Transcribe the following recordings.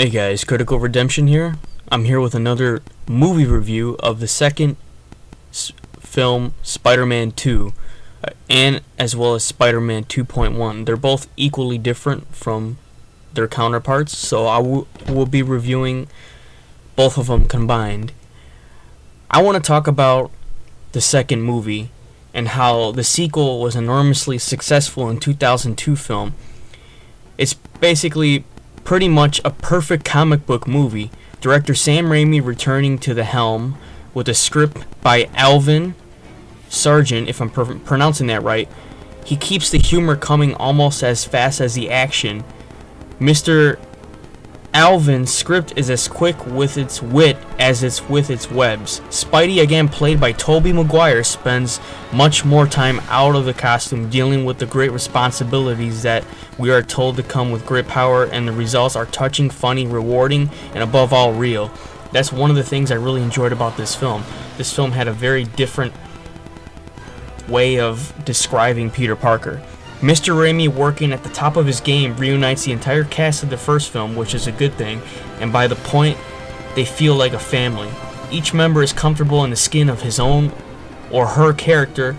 Hey guys, Critical Redemption here. I'm here with another movie review of the second film, Spider-Man 2, and as well as Spider-Man 2.1. They're both equally different from their counterparts, so I will be reviewing both of them combined. I want to talk about the second movie and how the sequel was enormously successful in 2002 film. It's basically pretty much a perfect comic book movie. Director Sam Raimi returning to the helm with a script by Alvin Sargent, if I'm pronouncing that right. He keeps the humor coming almost as fast as the action. Mr. Alvin's script is as quick with its wit as it's with its webs. Spidey, again played by Tobey Maguire, spends much more time out of the costume dealing with the great responsibilities that we are told to come with great power, and the results are touching, funny, rewarding, and above all real. That's one of the things I really enjoyed about this film. This film had a very different way of describing Peter Parker. Mr. Raimi, working at the top of his game, reunites the entire cast of the first film, which is a good thing, and by the point, they feel like a family. Each member is comfortable in the skin of his own or her character,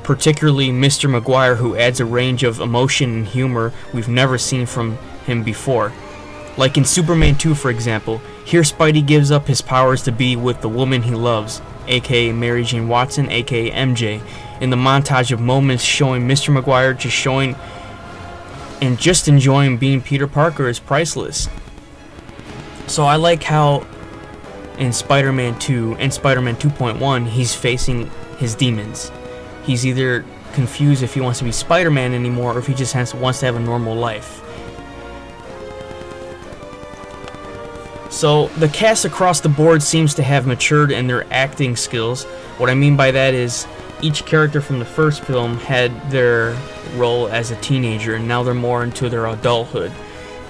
particularly Mr. Maguire, who adds a range of emotion and humor we've never seen from him before. Like in Superman 2, for example, here Spidey gives up his powers to be with the woman he loves, aka Mary Jane Watson, aka MJ. In the montage of moments showing Mr. Maguire just enjoying being Peter Parker is priceless. So I like how in Spider-Man 2 and Spider-Man 2.1 he's facing his demons. He's either confused if he wants to be Spider-Man anymore or if he just wants to have a normal life. So the cast across the board seems to have matured in their acting skills. What I mean by that is each character from the first film had their role as a teenager, and now they're more into their adulthood.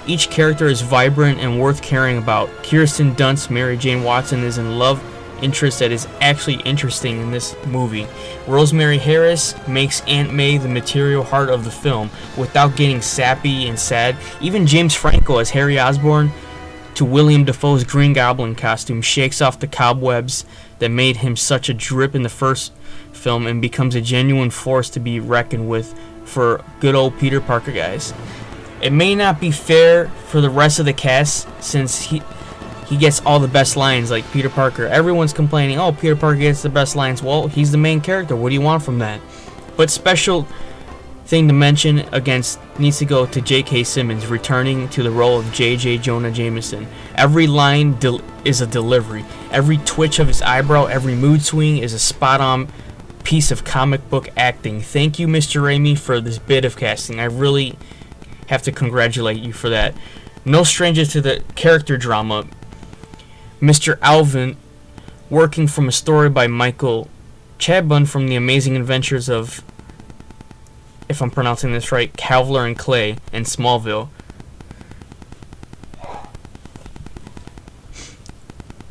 Each character is vibrant and worth caring about. Kirsten Dunst's Mary Jane Watson is a love interest that is actually interesting in this movie. Rosemary Harris makes Aunt May the material heart of the film without getting sappy and sad. Even James Franco as Harry Osborn, to William Dafoe's Green Goblin costume, shakes off the cobwebs that made him such a drip in the first film and becomes a genuine force to be reckoned with for good old Peter Parker, guys. It may not be fair for the rest of the cast since he gets all the best lines like Peter Parker. Everyone's complaining, oh, Peter Parker gets the best lines. Well, he's the main character. What do you want from that? But special thing to mention needs to go to J.K. Simmons returning to the role of J.J. Jonah Jameson. Every line is a delivery. Every twitch of his eyebrow, every mood swing is a spot-on piece of comic book acting. Thank you, Mr. Raimi, for this bit of casting. I really have to congratulate you for that. No stranger to the character drama. Mr. Alvin, working from a story by Michael Chabon from The Amazing Adventures of, if I'm pronouncing this right, Calvler and Clay and Smallville.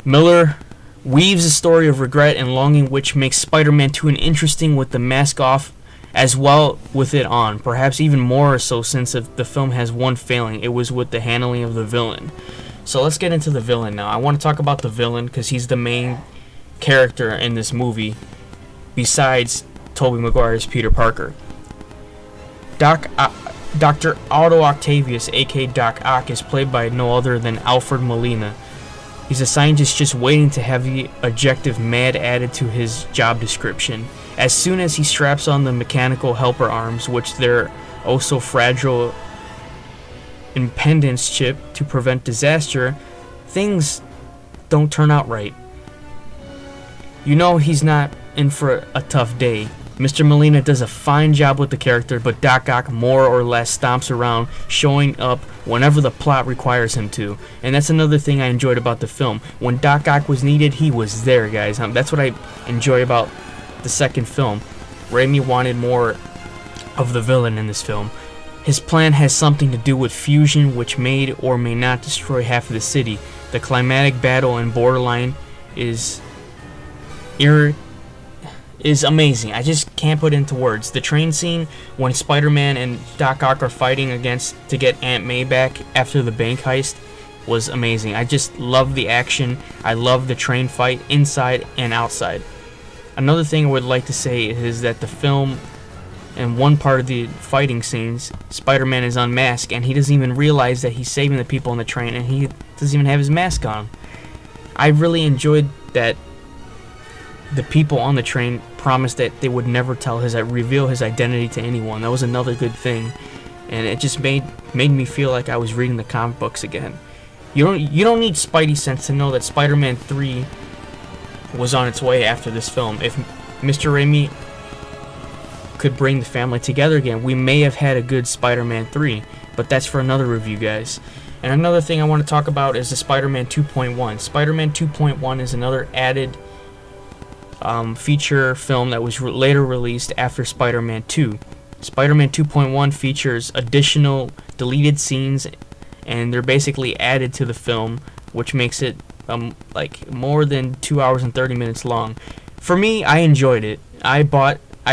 Miller weaves a story of regret and longing which makes Spider-Man 2 an interesting with the mask off as well with it on. Perhaps even more so since the film has one failing. It was with the handling of the villain. So let's get into the villain now. I want to talk about the villain because he's the main character in this movie besides Tobey Maguire's Peter Parker. Dr. Otto Octavius, aka Doc Ock, is played by no other than Alfred Molina. He's a scientist just waiting to have the adjective mad added to his job description. As soon as he straps on the mechanical helper arms, which they're oh so fragile impedance chip to prevent disaster, things don't turn out right. You know he's not in for a tough day. Mr. Molina does a fine job with the character, but Doc Ock more or less stomps around, showing up whenever the plot requires him to. And that's another thing I enjoyed about the film. When Doc Ock was needed, he was there, guys. That's what I enjoy about the second film. Raimi wanted more of the villain in this film. His plan has something to do with fusion, which may or may not destroy half of the city. The climatic battle in Borderline is amazing. I just can't put into words. The train scene when Spider-Man and Doc Ock are fighting to get Aunt May back after the bank heist was amazing. I just love the action. I love the train fight inside and outside. Another thing I would like to say is that the film, in one part of the fighting scenes, Spider-Man is unmasked and he doesn't even realize that he's saving the people on the train, and he doesn't even have his mask on. I really enjoyed that the people on the train promised that they would never reveal his identity to anyone. That was another good thing, and it just made me feel like I was reading the comic books again. You don't need Spidey sense to know that Spider-Man 3 was on its way after this film. If Mr. Raimi could bring the family together again, we may have had a good Spider-Man 3, but that's for another review, guys. And another thing I want to talk about is the Spider-Man 2.1. Spider-Man 2.1 is another added feature film that was later released after Spider-Man 2. Spider-Man 2.1 features additional deleted scenes, and they're basically added to the film, which makes it like more than 2 hours and 30 minutes long. For me, I enjoyed it. I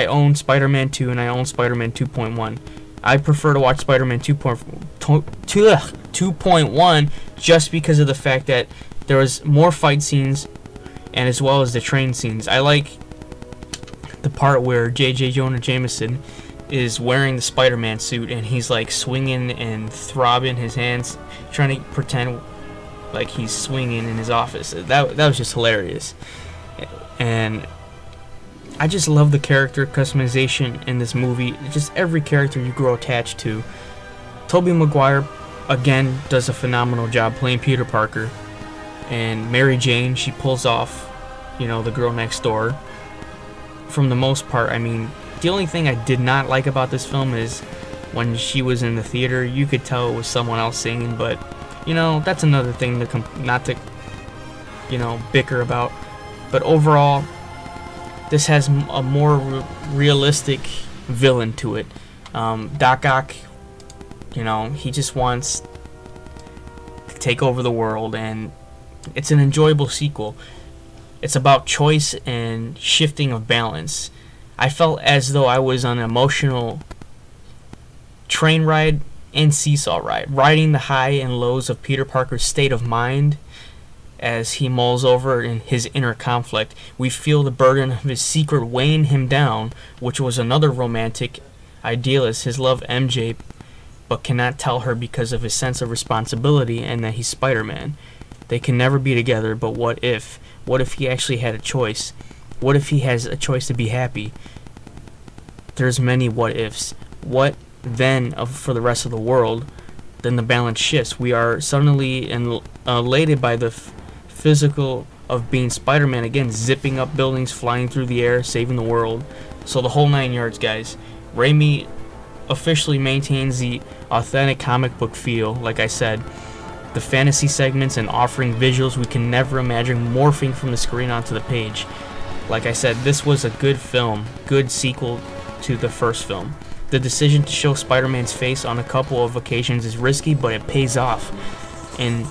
own Spider-Man 2 and I own Spider-Man 2.1. I prefer to watch Spider-Man 2.1 just because of the fact that there was more fight scenes, and as well as the train scenes. I like the part where J. Jonah Jameson is wearing the Spider-Man suit and he's like swinging and throbbing his hands, trying to pretend like he's swinging in his office. That was just hilarious. And I just love the character customization in this movie. Just every character you grow attached to. Tobey Maguire, again, does a phenomenal job playing Peter Parker. And Mary Jane, she pulls off, the girl next door. For the most part, I mean, the only thing I did not like about this film is when she was in the theater, you could tell it was someone else singing, but, that's another thing not to bicker about. But overall, this has a more realistic villain to it. Doc Ock, he just wants to take over the world, and it's an enjoyable sequel. It's about choice and shifting of balance. I felt as though I was on an emotional train ride and seesaw ride, riding the high and lows of Peter Parker's state of mind as he mulls over in his inner conflict. We feel the burden of his secret weighing him down, which was another romantic idealist, his love MJ, but cannot tell her because of his sense of responsibility and that he's Spider-Man. They can never be together, but what if? What if he actually had a choice? What if he has a choice to be happy? There's many what ifs. What then for the rest of the world? Then the balance shifts. We are suddenly elated by the physical of being Spider-Man again, zipping up buildings, flying through the air, saving the world. So the whole 9 yards, guys. Raimi officially maintains the authentic comic book feel, like I said. The fantasy segments and offering visuals we can never imagine morphing from the screen onto the page. Like I said, this was a good film, good sequel to the first film. The decision to show Spider-Man's face on a couple of occasions is risky, but it pays off and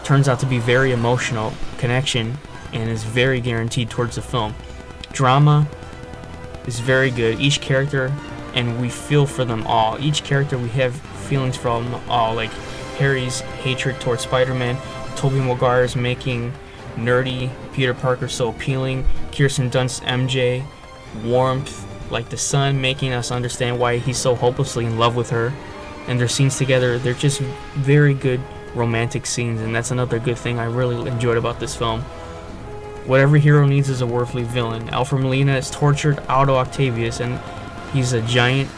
turns out to be very emotional connection and is very guaranteed towards the film. Drama is very good. Each character, and we feel for them all. Each character we have feelings from all, like Harry's hatred towards Spider-Man, Tobey Maguire's making nerdy Peter Parker so appealing, Kirsten Dunst's MJ, warmth like the sun, making us understand why he's so hopelessly in love with her, and their scenes together, they're just very good romantic scenes, and that's another good thing I really enjoyed about this film. What every hero needs is a worthy villain. Alfred Molina is tortured Otto Octavius, and he's a giant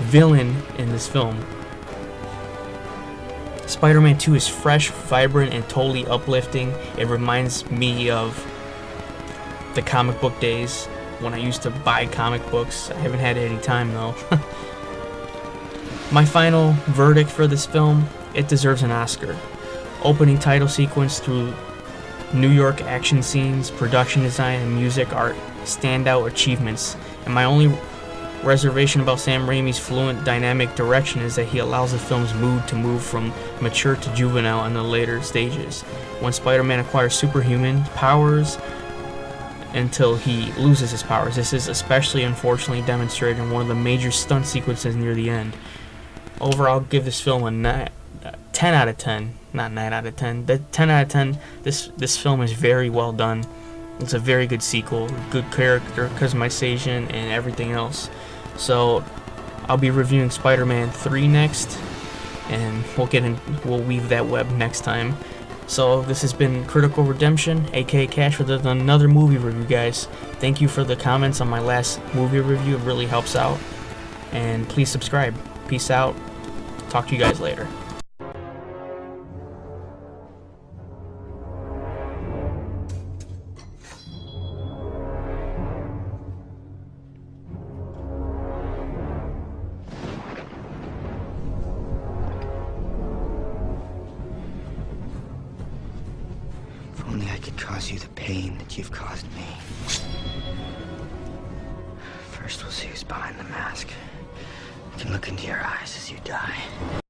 villain in this film. Spider-Man 2 is fresh, vibrant, and totally uplifting. It reminds me of the comic book days when I used to buy comic books. I haven't had any time though. My final verdict for this film, it deserves an Oscar. Opening title sequence through New York action scenes, production design, and music are standout achievements. And my only reservation about Sam Raimi's fluent, dynamic direction is that he allows the film's mood to move from mature to juvenile in the later stages. When Spider-Man acquires superhuman powers until he loses his powers. This is especially unfortunately demonstrated in one of the major stunt sequences near the end. overall, I'll give this film a 10 out of 10. Not 9 out of 10. 10 out of 10. This film is very well done. It's a very good sequel, good character customization, and everything else. So I'll be reviewing Spider-Man 3 next, and we'll weave that web next time. So this has been Critical Redemption, aka Cash, with another movie review, guys. Thank you for the comments on my last movie review. It really helps out. And please subscribe. Peace out. Talk to you guys later. If only I could cause you the pain that you've caused me. First, we'll see who's behind the mask. I can look into your eyes as you die.